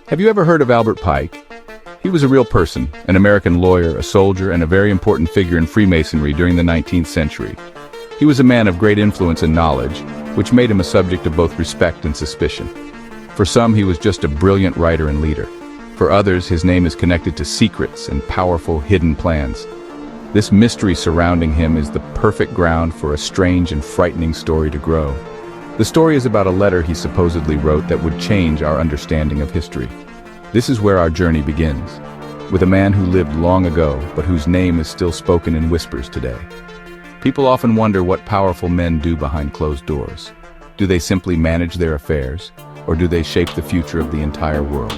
Have you ever heard of Albert Pike? He was a real person, an American lawyer, a soldier, and a very important figure in Freemasonry during the 19th century. He was a man of great influence and knowledge, which made him a subject of both respect and suspicion. For some, he was just a brilliant writer and leader. For others, his name is connected to secrets and powerful hidden plans. This mystery surrounding him is the perfect ground for a strange and frightening story to grow. The story is about a letter he supposedly wrote that would change our understanding of history. This is where our journey begins, with a man who lived long ago, but whose name is still spoken in whispers today. People often wonder what powerful men do behind closed doors. Do they simply manage their affairs, or do they shape the future of the entire world?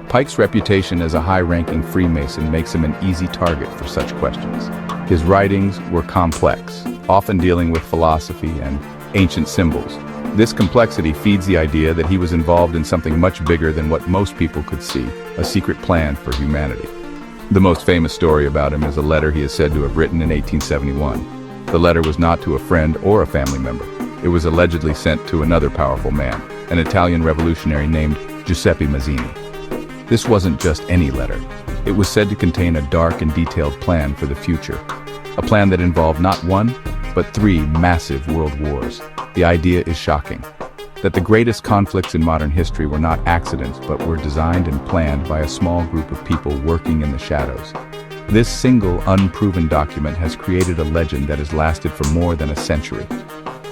Pike's reputation as a high-ranking Freemason makes him an easy target for such questions. His writings were complex, often dealing with philosophy and ancient symbols. This complexity feeds the idea that he was involved in something much bigger than what most people could see, a secret plan for humanity. The most famous story about him is a letter he is said to have written in 1871. The letter was not to a friend or a family member. It was allegedly sent to another powerful man, an Italian revolutionary named Giuseppe Mazzini. This wasn't just any letter. It was said to contain a dark and detailed plan for the future. A plan that involved not one, but three massive world wars. The idea is shocking. That the greatest conflicts in modern history were not accidents, but were designed and planned by a small group of people working in the shadows. This single, unproven document has created a legend that has lasted for more than a century.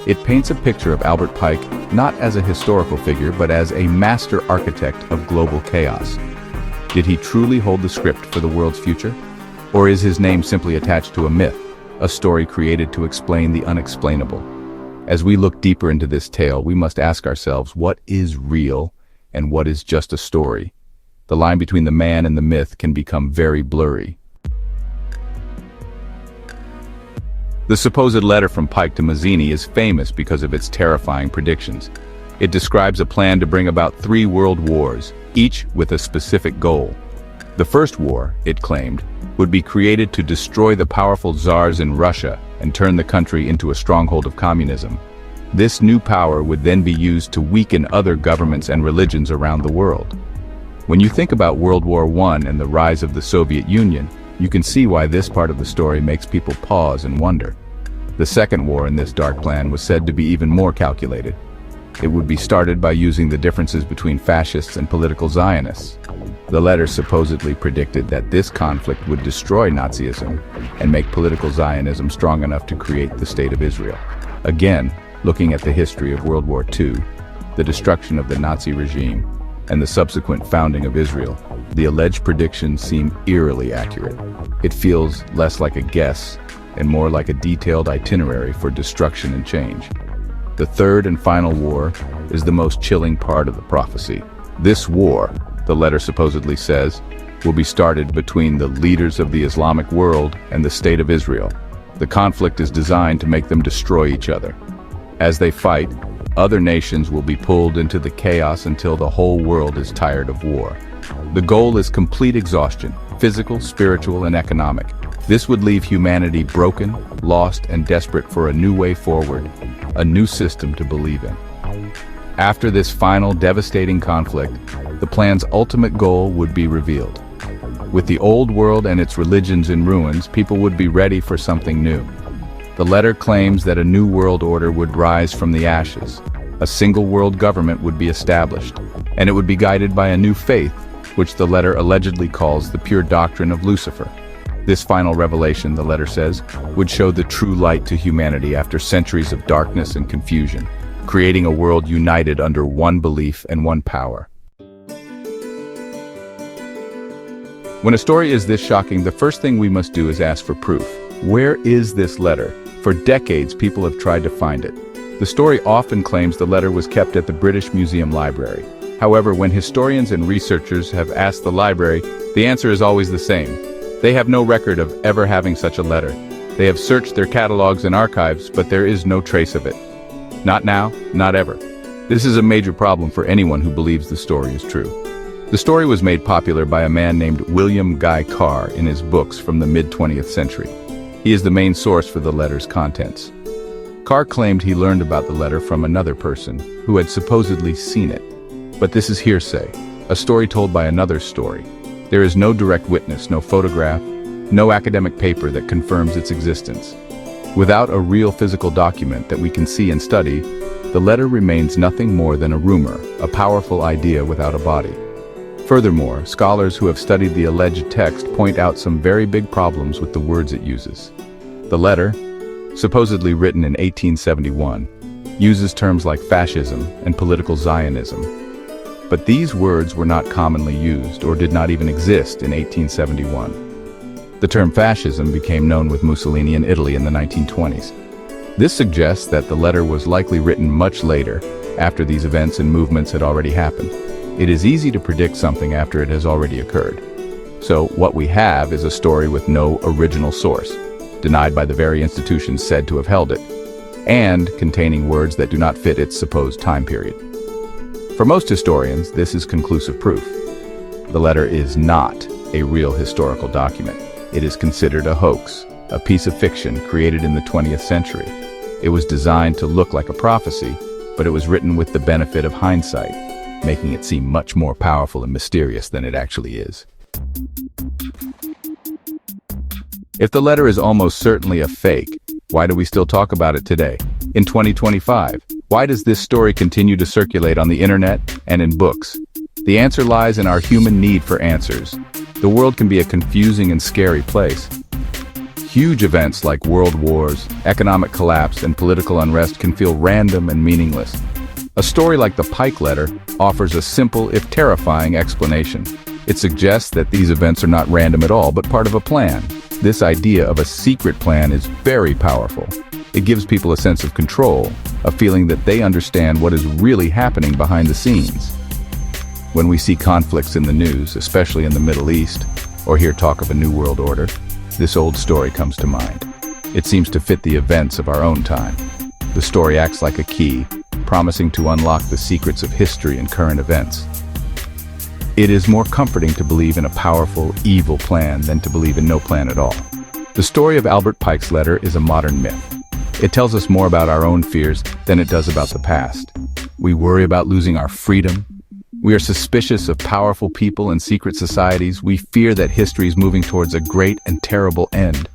It paints a picture of Albert Pike not as a historical figure, but as a master architect of global chaos. Did he truly hold the script for the world's future? Or is his name simply attached to a myth, a story created to explain the unexplainable? As we look deeper into this tale, we must ask ourselves, what is real and what is just a story? The line between the man and the myth can become very blurry. The supposed letter from Pike to Mazzini is famous because of its terrifying predictions. It describes a plan to bring about 3 world wars, each with a specific goal. The first war, it claimed, would be created to destroy the powerful czars in Russia and turn the country into a stronghold of communism. This new power would then be used to weaken other governments and religions around the world. When you think about World War I and the rise of the Soviet Union, you can see why this part of the story makes people pause and wonder. The second war in this dark plan was said to be even more calculated. It would be started by using the differences between fascists and political Zionists. The letter supposedly predicted that this conflict would destroy Nazism and make political Zionism strong enough to create the State of Israel. Again, looking at the history of World War II, the destruction of the Nazi regime, and the subsequent founding of Israel, the alleged predictions seem eerily accurate. It feels less like a guess and more like a detailed itinerary for destruction and change. The third and final war is the most chilling part of the prophecy. This war, the letter supposedly says, will be started between the leaders of the Islamic world and the State of Israel. The conflict is designed to make them destroy each other. As they fight, other nations will be pulled into the chaos until the whole world is tired of war. The goal is complete exhaustion, physical, spiritual, and economic. This would leave humanity broken, lost, and desperate for a new way forward, a new system to believe in. After this final devastating conflict, the plan's ultimate goal would be revealed. With the old world and its religions in ruins, people would be ready for something new. The letter claims that a new world order would rise from the ashes. A single world government would be established, and it would be guided by a new faith, which the letter allegedly calls the pure doctrine of Lucifer. This final revelation, the letter says, would show the true light to humanity after centuries of darkness and confusion, creating a world united under one belief and one power. When a story is this shocking, the first thing we must do is ask for proof. Where is this letter? For decades, people have tried to find it. The story often claims the letter was kept at the British Museum Library. However, when historians and researchers have asked the library, the answer is always the same. They have no record of ever having such a letter. They have searched their catalogs and archives, but there is no trace of it. Not now, not ever. This is a major problem for anyone who believes the story is true. The story was made popular by a man named William Guy Carr in his books from the mid-20th century. He is the main source for the letter's contents. Carr claimed he learned about the letter from another person who had supposedly seen it. But this is hearsay, a story told by another story. There is no direct witness, no photograph, no academic paper that confirms its existence. Without a real physical document that we can see and study, the letter remains nothing more than a rumor, a powerful idea without a body. Furthermore, scholars who have studied the alleged text point out some very big problems with the words it uses. The letter, supposedly written in 1871, uses terms like fascism and political Zionism. But these words were not commonly used or did not even exist in 1871. The term fascism became known with Mussolini in Italy in the 1920s. This suggests that the letter was likely written much later, after these events and movements had already happened. It is easy to predict something after it has already occurred. So what we have is a story with no original source, denied by the very institutions said to have held it, and containing words that do not fit its supposed time period. For most historians, this is conclusive proof. The letter is not a real historical document. It is considered a hoax, a piece of fiction created in the 20th century. It was designed to look like a prophecy, but it was written with the benefit of hindsight, making it seem much more powerful and mysterious than it actually is. If the letter is almost certainly a fake, why do we still talk about it today? In 2025, why does this story continue to circulate on the internet and in books? The answer lies in our human need for answers. The world can be a confusing and scary place. Huge events like world wars, economic collapse, and political unrest can feel random and meaningless. A story like the Pike letter offers a simple, if terrifying, explanation. It suggests that these events are not random at all, but part of a plan. This idea of a secret plan is very powerful. It gives people a sense of control, a feeling that they understand what is really happening behind the scenes. When we see conflicts in the news, especially in the Middle East, or hear talk of a new world order, this old story comes to mind. It seems to fit the events of our own time. The story acts like a key, promising to unlock the secrets of history and current events. It is more comforting to believe in a powerful, evil plan than to believe in no plan at all. The story of Albert Pike's letter is a modern myth. It tells us more about our own fears than it does about the past. We worry about losing our freedom. We are suspicious of powerful people and secret societies. We fear that history is moving towards a great and terrible end.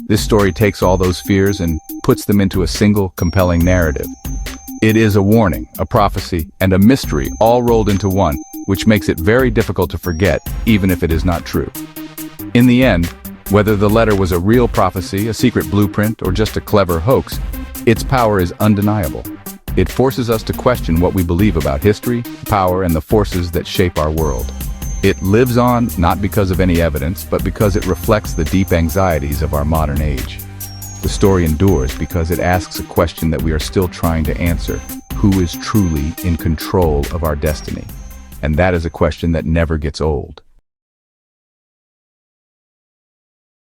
This story takes all those fears and puts them into a single, compelling narrative. It is a warning, a prophecy, and a mystery all rolled into one, which makes it very difficult to forget, even if it is not true. In the end, whether the letter was a real prophecy, a secret blueprint, or just a clever hoax, its power is undeniable. It forces us to question what we believe about history, power, and the forces that shape our world. It lives on not because of any evidence, but because it reflects the deep anxieties of our modern age. The story endures because it asks a question that we are still trying to answer: who is truly in control of our destiny? And that is a question that never gets old.